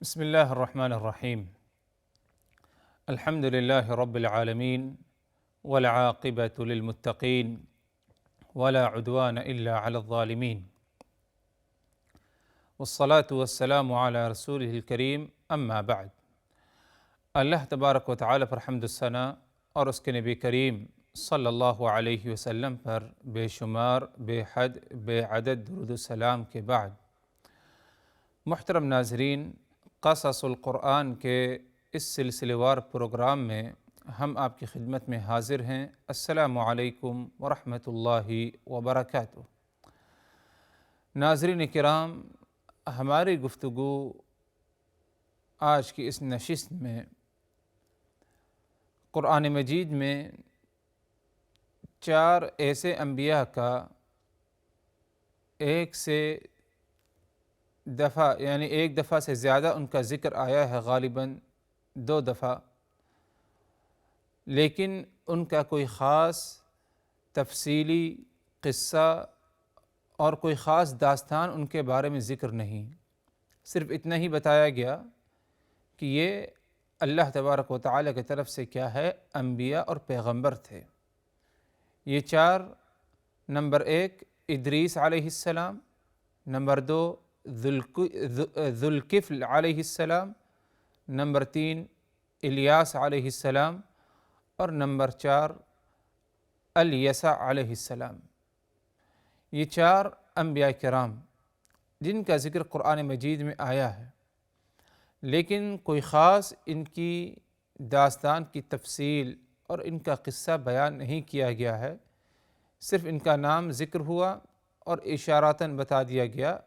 بسم الله الرحمن الرحيم. الحمد لله رب العالمين، والعاقبة للمتقين، ولا عدوان إلا على الظالمين، والصلاة والسلام على رسوله الكريم، اما بعد۔ اللہ تبارک و تعالی پر حمد الثنا اور اس کے نبی کریم صلی اللہ علیہ وسلم پر بے شمار بے حد بے عدد درود السلام کے بعد، محترم ناظرین، قصص القرآن کے اس سلسلہ وار پروگرام میں ہم آپ کی خدمت میں حاضر ہیں۔ السلام علیکم ورحمۃ اللہ وبرکاتہ۔ ناظرین کرام، ہماری گفتگو آج کی اس نشست میں قرآن مجید میں 4 ایسے انبیاء کا ایک دفعہ سے زیادہ ان کا ذکر آیا ہے، غالباً 2 دفعہ، لیکن ان کا کوئی خاص تفصیلی قصہ اور کوئی خاص داستان ان کے بارے میں ذکر نہیں، صرف اتنا ہی بتایا گیا کہ یہ اللہ تبارک و تعالیٰ کی طرف سے کیا ہے، انبیاء اور پیغمبر تھے۔ یہ 4، نمبر 1 ادریس علیہ السلام، نمبر 2 ذوالکفل علیہ السلام، نمبر 3 الیاس علیہ السلام، اور نمبر 4 الیسع علیہ السلام۔ یہ 4 انبیاء کرام جن کا ذکر قرآن مجید میں آیا ہے، لیکن کوئی خاص ان کی داستان کی تفصیل اور ان کا قصہ بیان نہیں کیا گیا ہے، صرف ان کا نام ذکر ہوا اور اشاراتاً بتا دیا گیا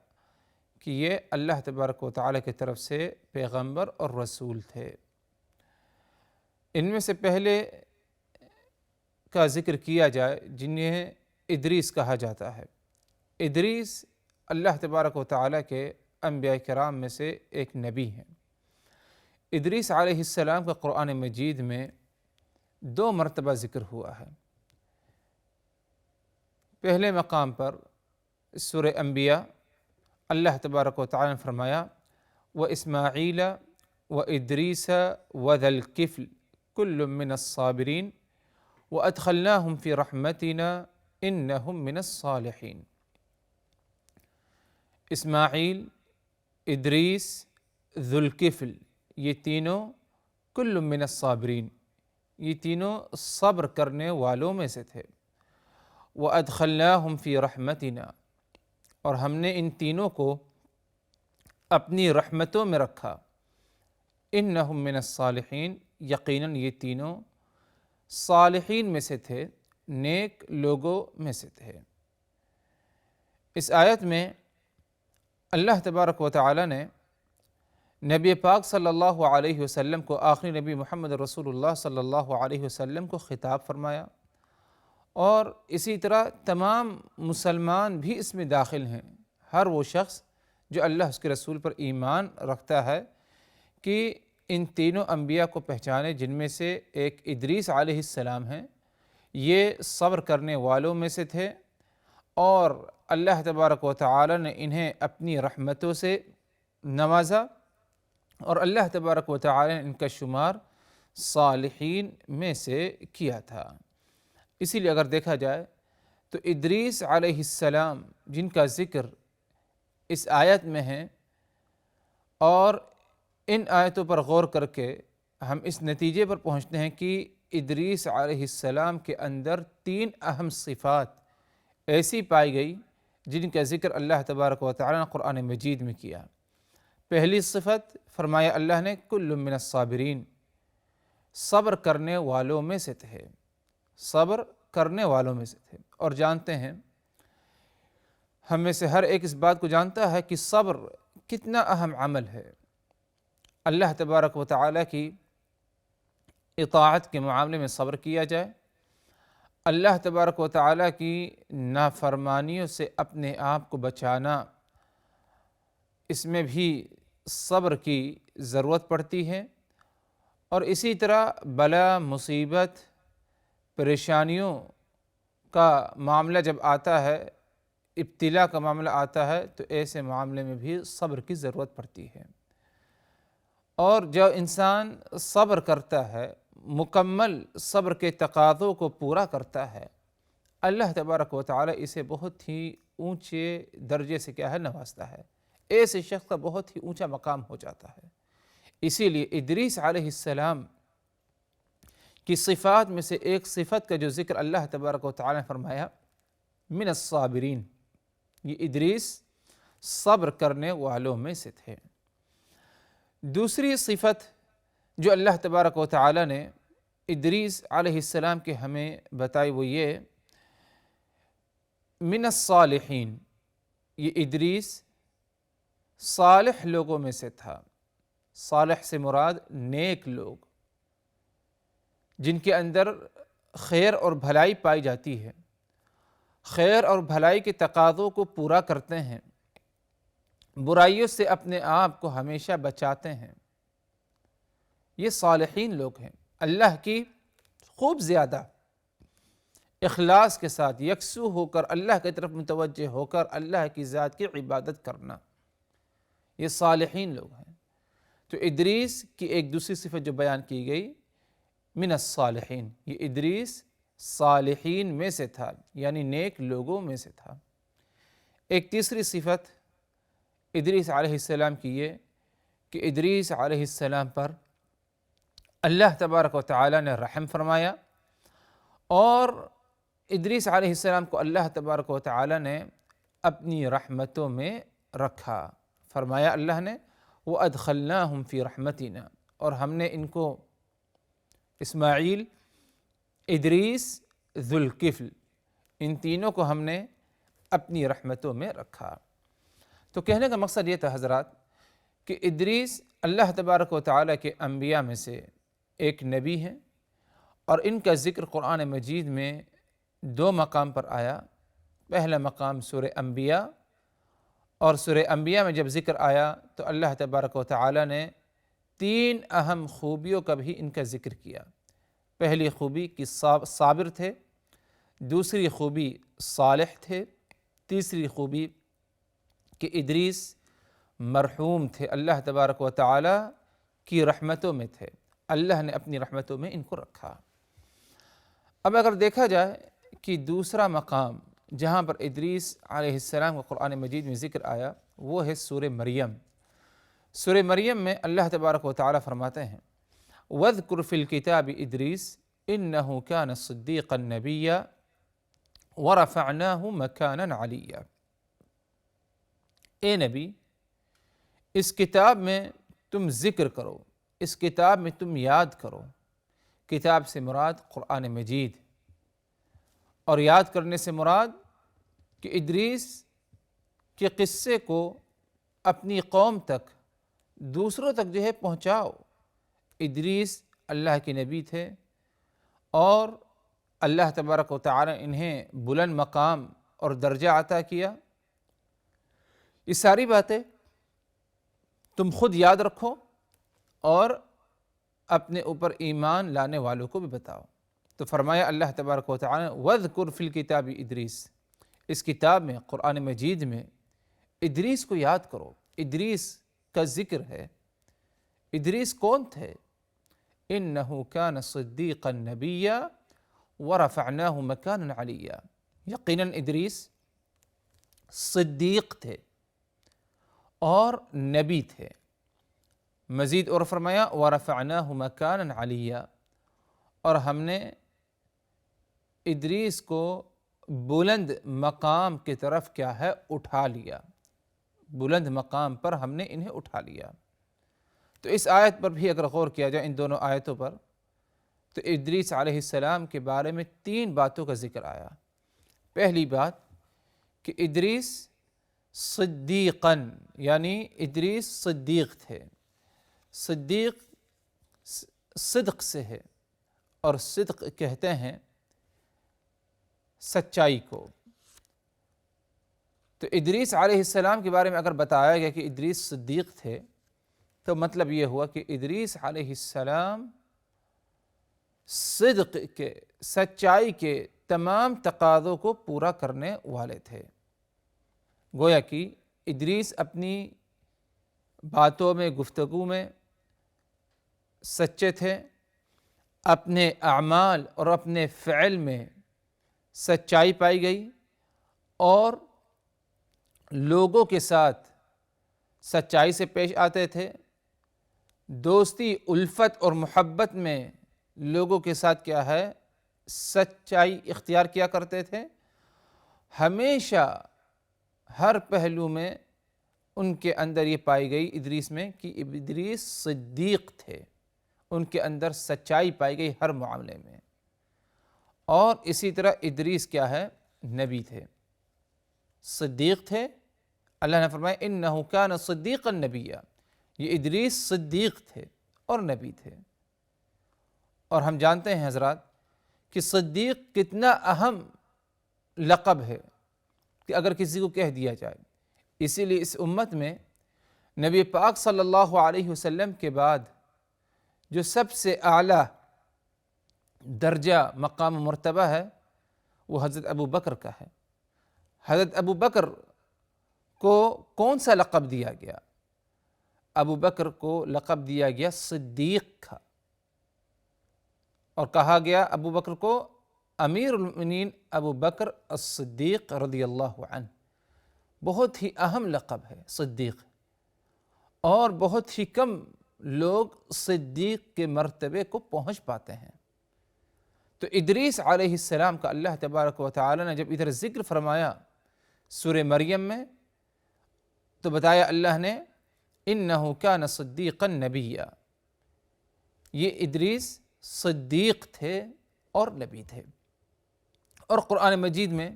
کہ یہ اللہ تبارک و تعالیٰ کی طرف سے پیغمبر اور رسول تھے۔ ان میں سے پہلے کا ذکر کیا جائے جنہیں ادریس کہا جاتا ہے۔ ادریس اللہ تبارک و تعالیٰ کے انبیاء کرام میں سے ایک نبی ہیں۔ ادریس علیہ السلام کا قرآن مجید میں 2 مرتبہ ذکر ہوا ہے۔ پہلے مقام پر سورہ انبیاء اللہ تبارک و تعالیٰ نے فرمایا وَإِسْمَاعِيلَ وَإِدْرِيسَ وَذَا الْكِفْلِ كُلٌّ مِّنَ الصَّابِرِينَ وَأَدْخَلْنَاهُمْ فِي رَحْمَتِنَا إِنَّهُمْ مِنَ الصَّالِحِينَ۔ اسماعیل، ادریس، ذوالکفل، یہ تینوں کل من الصابرین، یہ تینوں صبر کرنے والوں میں سے تھے۔ وَأَدْخَلْنَاهُمْ فِي رَحْمَتِنَا، اور ہم نے ان تینوں کو اپنی رحمتوں میں رکھا۔ اِنَّهُمْ مِنَ الصَّالِحِينَ، یقیناً یہ تینوں صالحین میں سے تھے، نیک لوگوں میں سے تھے۔ اس آیت میں اللہ تبارک و تعالی نے نبی پاک صلی اللہ علیہ وسلم کو، آخری نبی محمد رسول اللہ صلی اللہ علیہ وسلم کو خطاب فرمایا، اور اسی طرح تمام مسلمان بھی اس میں داخل ہیں۔ ہر وہ شخص جو اللہ اس کے رسول پر ایمان رکھتا ہے کہ ان تینوں انبیاء کو پہچانے، جن میں سے ایک ادریس علیہ السلام ہیں، یہ صبر کرنے والوں میں سے تھے، اور اللہ تبارک و تعالی نے انہیں اپنی رحمتوں سے نوازا، اور اللہ تبارک و تعالی نے ان کا شمار صالحین میں سے کیا تھا۔ اسی لیے اگر دیکھا جائے تو ادریس علیہ السلام جن کا ذکر اس آیت میں ہے، اور ان آیتوں پر غور کر کے ہم اس نتیجے پر پہنچتے ہیں کہ ادریس علیہ السلام کے اندر 3 اہم صفات ایسی پائی گئی جن کا ذکر اللہ تبارک و تعالی نے قرآن مجید میں کیا۔ پہلی صفت فرمایا اللہ نے کل من الصابرین، صبر کرنے والوں میں سے تھے، صبر کرنے والوں میں سے تھے۔ اور جانتے ہیں، ہم میں سے ہر ایک اس بات کو جانتا ہے کہ صبر کتنا اہم عمل ہے۔ اللہ تبارک و تعالی کی اطاعت کے معاملے میں صبر کیا جائے، اللہ تبارک و تعالی کی نافرمانیوں سے اپنے آپ کو بچانا، اس میں بھی صبر کی ضرورت پڑتی ہے۔ اور اسی طرح بلا، مصیبت، پریشانیوں کا معاملہ جب آتا ہے، ابتلا کا معاملہ آتا ہے، تو ایسے معاملے میں بھی صبر کی ضرورت پڑتی ہے۔ اور جو انسان صبر کرتا ہے، مکمل صبر کے تقاضوں کو پورا کرتا ہے، اللہ تبارک و تعالی اسے بہت ہی اونچے درجے سے کیا ہے نوازتا ہے، ایسے شخص کا بہت ہی اونچا مقام ہو جاتا ہے۔ اسی لیے ادریس علیہ السلام کی صفات میں سے ایک صفت کا جو ذکر اللہ تبارک و تعالی نے فرمایا، من الصابرین، یہ ادریس صبر کرنے والوں میں سے تھے۔ دوسری صفت جو اللہ تبارک و تعالی نے ادریس علیہ السلام کے ہمیں بتائی وہ یہ من الصالحین، یہ ادریس صالح لوگوں میں سے تھا۔ صالح سے مراد نیک لوگ، جن کے اندر خیر اور بھلائی پائی جاتی ہے، خیر اور بھلائی کے تقاضوں کو پورا کرتے ہیں، برائیوں سے اپنے آپ کو ہمیشہ بچاتے ہیں، یہ صالحین لوگ ہیں۔ اللہ کی خوب زیادہ اخلاص کے ساتھ یکسو ہو کر اللہ کی طرف متوجہ ہو کر اللہ کی ذات کی عبادت کرنا، یہ صالحین لوگ ہیں۔ تو ادریس کی ایک دوسری صفت جو بیان کی گئی من الصالحین، یہ ادریس صالحین میں سے تھا، یعنی نیک لوگوں میں سے تھا۔ ایک تیسری صفت ادریس علیہ السلام کی یہ کہ ادریس علیہ السلام پر اللہ تبارک و تعالی نے رحم فرمایا، اور ادریس علیہ السلام کو اللہ تبارک و تعالی نے اپنی رحمتوں میں رکھا۔ فرمایا اللہ نے وَأَدْخَلْنَاهُمْ فِي رَحْمَتِنَا، اور ہم نے ان کو اسماعیل، ادریس، ذوالکفل، ان تینوں کو ہم نے اپنی رحمتوں میں رکھا۔ تو کہنے کا مقصد یہ تھا حضرات کہ ادریس اللہ تبارک و تعالی کے انبیاء میں سے ایک نبی ہیں، اور ان کا ذکر قرآن مجید میں دو مقام پر آیا۔ پہلا مقام سورہ انبیاء، اور سورہ انبیاء میں جب ذکر آیا تو اللہ تبارک و تعالی نے تین اہم خوبیوں کا بھی ان کا ذکر کیا۔ پہلی خوبی کہ صابر تھے، دوسری خوبی صالح تھے، تیسری خوبی کہ ادریس مرحوم تھے، اللہ تبارک و تعالی کی رحمتوں میں تھے، اللہ نے اپنی رحمتوں میں ان کو رکھا۔ اب اگر دیکھا جائے کہ دوسرا مقام جہاں پر ادریس علیہ السلام کا قرآن مجید میں ذکر آیا وہ ہے سورہ مریم۔ سورہ مریم میں اللہ تبارک و تعالی فرماتے ہیں وَاذْكُرْ فِي الْكِتَابِ إِدْرِيسَ إِنَّهُ كَانَ صِدِّيقًا نَبِيًّا وَرَفَعْنَاهُ مَكَانًا عَلِيًّا۔ اے نبی، اس کتاب میں تم ذکر کرو، اس کتاب میں تم یاد کرو۔ کتاب سے مراد قرآن مجید، اور یاد کرنے سے مراد کہ ادریس کے قصے کو اپنی قوم تک، دوسروں تک جو ہے پہنچاؤ۔ ادریس اللہ کے نبی تھے، اور اللہ تبارک و تعالی انہیں بلند مقام اور درجہ عطا کیا۔ یہ ساری باتیں تم خود یاد رکھو اور اپنے اوپر ایمان لانے والوں کو بھی بتاؤ۔ تو فرمایا اللہ تبارک و تعالی وَاذْكُرْ فِي الْكِتَابِ إِدْرِيسَ، اس کتاب میں قرآن مجید میں ادریس کو یاد کرو۔ ادریس کا ذکر ہے۔ ادریس کون تھے؟ إِنَّهُ كَانَ صِدِّيقًا نَبِيًّا وَرَفَعْنَاهُ مَكَانًا عَلِيًّا، یقیناً ادریس صدیق تھے اور نبی تھے۔ مزید اور فرمایا وَرَفَعْنَاهُ مَكَانًا عَلِيًّا، اور ہم نے ادریس کو بلند مقام کی طرف کیا ہے اٹھا لیا، بلند مقام پر ہم نے انہیں اٹھا لیا۔ تو اس آیت پر بھی اگر غور کیا جائے، ان دونوں آیتوں پر، تو ادریس علیہ السلام کے بارے میں تین باتوں کا ذکر آیا۔ پہلی بات کہ ادریس صدیقاً، یعنی ادریس صدیق تھے۔ صدیق صدق سے ہے، اور صدق کہتے ہیں سچائی کو۔ تو ادریس علیہ السلام کے بارے میں اگر بتایا گیا کہ ادریس صدیق تھے، تو مطلب یہ ہوا کہ ادریس علیہ السلام صدق کے، سچائی کے تمام تقاضوں کو پورا کرنے والے تھے۔ گویا کہ ادریس اپنی باتوں میں، گفتگو میں سچے تھے، اپنے اعمال اور اپنے فعل میں سچائی پائی گئی، اور لوگوں کے ساتھ سچائی سے پیش آتے تھے، دوستی، الفت اور محبت میں لوگوں کے ساتھ کیا ہے، سچائی اختیار کیا کرتے تھے، ہمیشہ ہر پہلو میں ان کے اندر یہ پائی گئی ادریس میں کہ ادریس صدیق تھے، ان کے اندر سچائی پائی گئی ہر معاملے میں۔ اور اسی طرح ادریس کیا ہے، نبی تھے، صدیق تھے۔ اللہ نے فرمایا انہ کان صدیقا نبیا، یہ ادریس صدیق تھے اور نبی تھے۔ اور ہم جانتے ہیں حضرات کہ صدیق کتنا اہم لقب ہے کہ اگر کسی کو کہہ دیا جائے، اسی لیے اس امت میں نبی پاک صلی اللہ علیہ وسلم کے بعد جو سب سے اعلیٰ درجہ مقام و مرتبہ ہے وہ حضرت ابو بکر کا ہے۔ حضرت ابو بکر کو کون سا لقب دیا گیا؟ ابو بکر کو لقب دیا گیا صدیق کا، اور کہا گیا ابو بکر کو امیر المؤمنین ابو بکر الصدیق رضی اللہ عنہ۔ بہت ہی اہم لقب ہے صدیق، اور بہت ہی کم لوگ صدیق کے مرتبے کو پہنچ پاتے ہیں۔ تو ادریس علیہ السلام کا اللہ تبارک و تعالی نے جب ادھر ذکر فرمایا سورہ مریم میں، تو بتایا اللہ نے انہ کان صدیقا نبیا، یہ ادریس صدیق تھے اور نبی تھے۔ اور قرآن مجید میں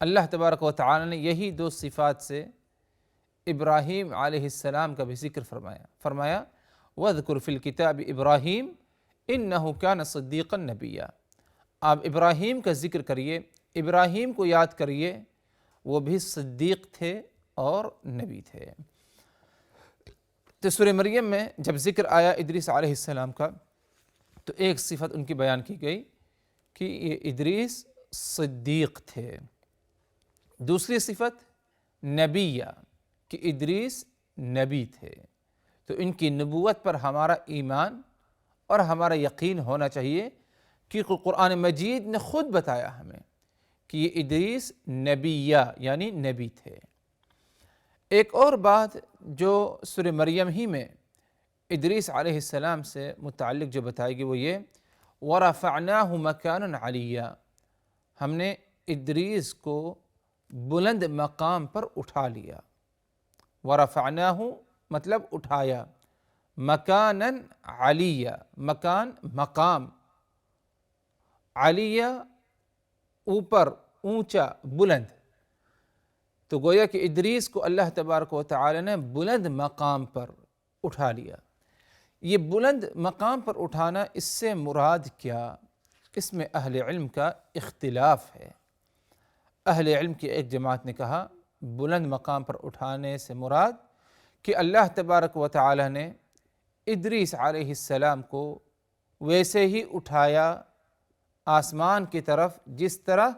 اللہ تبارک و تعالی نے یہی دو صفات سے ابراہیم علیہ السلام کا بھی ذکر فرمایا وَاذْكُرْ فِي الْكِتَابِ ابراہیم انہ کان صدیقا نبیا۔ آپ ابراہیم کا ذکر کریے، ابراہیم کو یاد کریے، وہ بھی صدیق تھے اور نبی تھے۔ تو سورہ مریم میں جب ذکر آیا ادریس علیہ السلام کا، تو ایک صفت ان کی بیان کی گئی کہ یہ ادریس صدیق تھے۔ دوسری صفت نبیہ، کہ ادریس نبی تھے۔ تو ان کی نبوت پر ہمارا ایمان اور ہمارا یقین ہونا چاہیے کہ قرآن مجید نے خود بتایا ہمیں کہ یہ ادریس نبیہ یعنی نبی تھے۔ ایک اور بات جو سورہ مریم ہی میں ادریس علیہ السلام سے متعلق جو بتائے گی وہ یہ وَرَفَعْنَاهُ مَكَانًا عَلِيًّا، ہم نے ادریس کو بلند مقام پر اٹھا لیا۔ وَرَفَعْنَاهُ مطلب اٹھایا، مکاناً علیہ، مکان مقام، علیہ اوپر، اونچا، بلند۔ تو گویا کہ ادریس کو اللہ تبارک و تعالی نے بلند مقام پر اٹھا لیا۔ یہ بلند مقام پر اٹھانا، اس سے مراد کیا؟ اس میں اہل علم کا اختلاف ہے۔ اہل علم کی ایک جماعت نے کہا بلند مقام پر اٹھانے سے مراد کہ اللہ تبارک و تعالی نے ادریس علیہ السلام کو ویسے ہی اٹھایا آسمان کی طرف جس طرح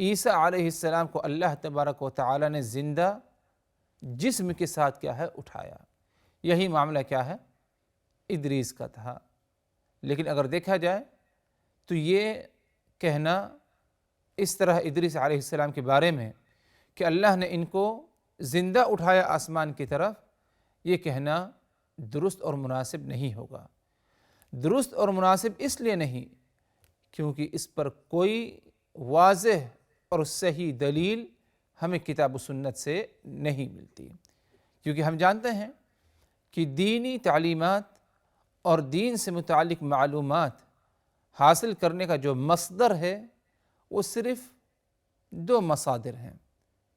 عیسیٰ علیہ السلام کو اللہ تبارک و تعالی نے زندہ جسم کے ساتھ کیا ہے، اٹھایا۔ یہی معاملہ کیا ہے، ادریس کا تھا۔ لیکن اگر دیکھا جائے تو یہ کہنا اس طرح ادریس علیہ السلام کے بارے میں کہ اللہ نے ان کو زندہ اٹھایا آسمان کی طرف، یہ کہنا درست اور مناسب نہیں ہوگا۔ درست اور مناسب اس لیے نہیں کیونکہ اس پر کوئی واضح اور صحیح دلیل ہمیں کتاب و سنت سے نہیں ملتی، کیونکہ ہم جانتے ہیں کہ دینی تعلیمات اور دین سے متعلق معلومات حاصل کرنے کا جو مصدر ہے وہ صرف دو مصادر ہیں۔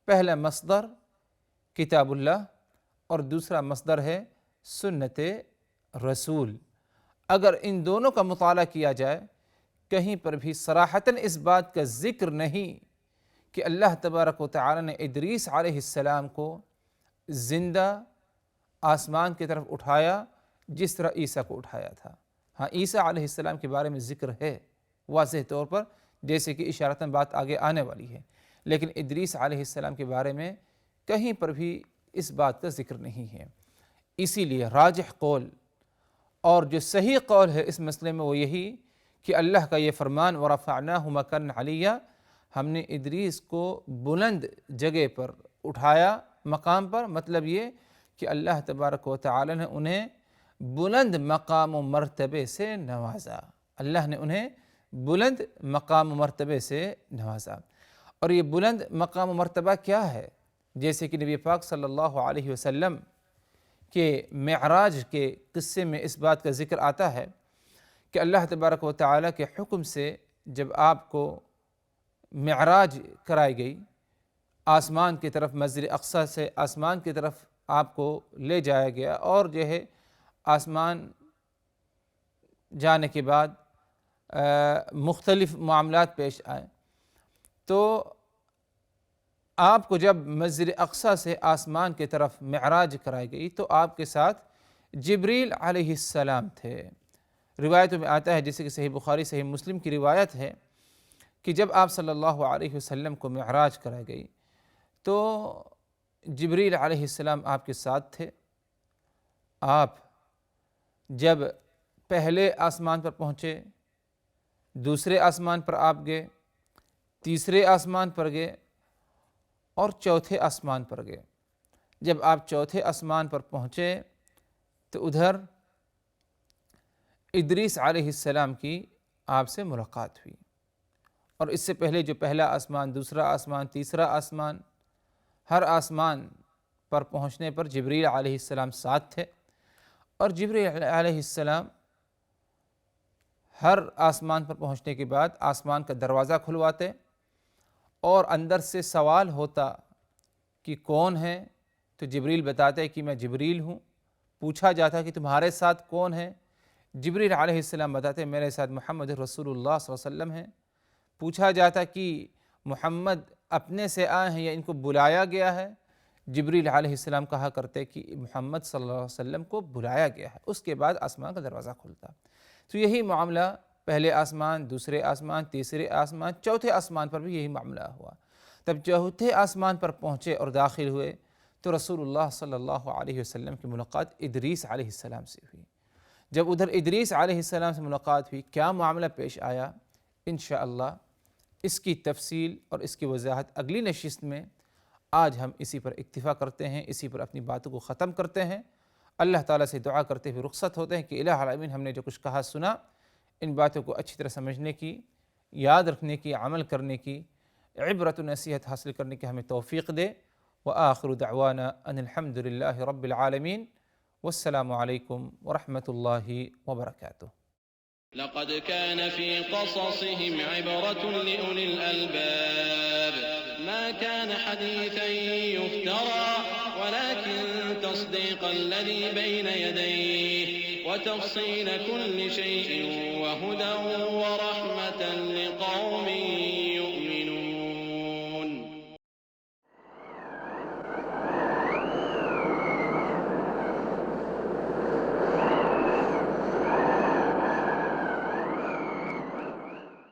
پہلا مصدر کتاب اللہ اور دوسرا مصدر ہے سنت رسول۔ اگر ان دونوں کا مطالعہ کیا جائے، کہیں پر بھی صراحتاً اس بات کا ذکر نہیں کہ اللہ تبارک و تعالی نے ادریس علیہ السلام کو زندہ آسمان کی طرف اٹھایا جس طرح عیسیٰ کو اٹھایا تھا۔ ہاں، عیسیٰ علیہ السلام کے بارے میں ذکر ہے واضح طور پر، جیسے کہ اشارتاً بات آگے آنے والی ہے، لیکن ادریس علیہ السلام کے بارے میں کہیں پر بھی اس بات کا ذکر نہیں ہے۔ اسی لیے راجح قول اور جو صحیح قول ہے اس مسئلے میں وہ یہی کہ اللہ کا یہ فرمان وَرَفَعْنَاهُ مَكَانًا عَلِيًّا، ہم نے ادریس کو بلند جگہ پر اٹھایا، مقام پر، مطلب یہ کہ اللہ تبارک و تعالی نے انہیں بلند مقام و مرتبے سے نوازا، اللہ نے انہیں بلند مقام و مرتبے سے نوازا۔ اور یہ بلند مقام و مرتبہ کیا ہے؟ جیسے کہ نبی پاک صلی اللہ علیہ وسلم کے معراج کے قصے میں اس بات کا ذکر آتا ہے کہ اللہ تبارک و تعالیٰ کے حکم سے جب آپ کو معراج کرائی گئی، آسمان کی طرف، مسجد اقصی سے آسمان کی طرف آپ کو لے جایا گیا، اور جو ہے آسمان جانے کے بعد مختلف معاملات پیش آئے، تو آپ کو جب مسجد اقصی سے آسمان کی طرف معراج کرائی گئی تو آپ کے ساتھ جبریل علیہ السلام تھے۔ روایتوں میں آتا ہے، جیسے کہ صحیح بخاری صحیح مسلم کی روایت ہے، کہ جب آپ صلی اللہ علیہ وسلم کو معراج کرائی گئی تو جبریل علیہ السلام آپ کے ساتھ تھے۔ آپ جب پہلے آسمان پر پہنچے، دوسرے آسمان پر آپ گئے، تیسرے آسمان پر گئے اور چوتھے آسمان پر گئے۔ جب آپ چوتھے آسمان پر پہنچے تو ادھر ادریس علیہ السلام کی آپ سے ملاقات ہوئی، اور اس سے پہلے جو پہلا آسمان، دوسرا آسمان، تیسرا آسمان، ہر آسمان پر پہنچنے پر جبریل علیہ السلام ساتھ تھے، اور جبریل علیہ السلام ہر آسمان پر پہنچنے کے بعد آسمان کا دروازہ کھلواتے، اور اندر سے سوال ہوتا کہ کون ہے، تو جبریل بتاتے کہ میں جبریل ہوں۔ پوچھا جاتا کہ تمہارے ساتھ کون ہے، جبریل علیہ السلام بتاتے میرے ساتھ محمد رسول اللہ صلی اللہ علیہ وسلم ہیں۔ پوچھا جاتا کہ محمد اپنے سے آئے ہیں یا ان کو بلایا گیا ہے، جبریل علیہ السلام کہا کرتے کہ محمد صلی اللہ علیہ وسلم کو بلایا گیا ہے۔ اس کے بعد آسمان کا دروازہ کھلتا۔ تو یہی معاملہ پہلے آسمان، دوسرے آسمان، تیسرے آسمان، چوتھے آسمان پر بھی یہی معاملہ ہوا۔ تب چوتھے آسمان پر پہنچے اور داخل ہوئے تو رسول اللہ صلی اللہ علیہ وسلم کی ملاقات ادریس علیہ السلام سے ہوئی۔ جب ادھر ادریس علیہ السلام سے ملاقات ہوئی، کیا معاملہ پیش آیا، انشاءاللہ اس کی تفصیل اور اس کی وضاحت اگلی نشست میں۔ آج ہم اسی پر اکتفا کرتے ہیں، اسی پر اپنی باتوں کو ختم کرتے ہیں۔ اللہ تعالیٰ سے دعا کرتے ہوئے رخصت ہوتے ہیں کہ الہ العالمین ہم نے جو کچھ کہا سنا، ان باتوں کو اچھی طرح سمجھنے کی، یاد رکھنے کی، عمل کرنے کی، عبرت و نصیحت حاصل کرنے کی ہمیں توفیق دے۔ وآخر دعوانا ان الحمد للہ رب العالمین، والسلام علیکم ورحمۃ اللہ وبرکاتہ۔ لقد كان في قصصهم عبرة لأولي الألباب ما كان حديثا يفترى ولكن تصديق الذي بين يديه وتفصيل كل شيء وهدى ورحمة لقوم